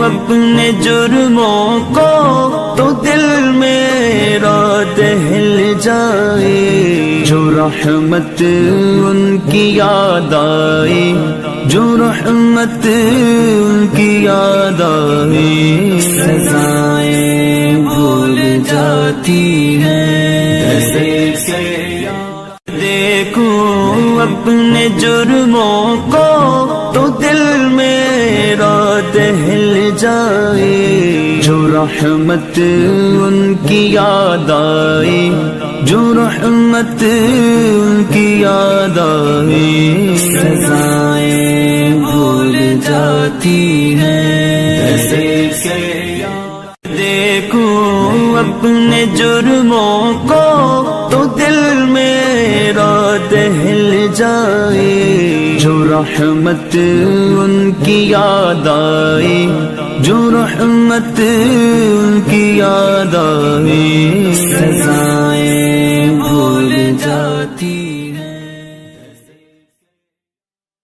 اپنے جرموں کو تو دل میرا دہل جائے، جو رحمت ان کی یاد آئے، جو رحمت ان کی یاد آئے، سزائیں بھول جاتی ہیں جیسے دیکھوں اپنے جرموں کو تو دل میرا دہل جائے، جو رحمت ان کی یاد آئے، جو رحمت ان کی یاد آئے، سزائیں بھول جاتی ہیں جیسے دیکھوں اپنے جرموں کو تو دل میرا دہل جائے، جو رحمت ان کی یاد آئے، جو رحمت ان کی یاد آئے، سزائیں بھول جاتی ہیں۔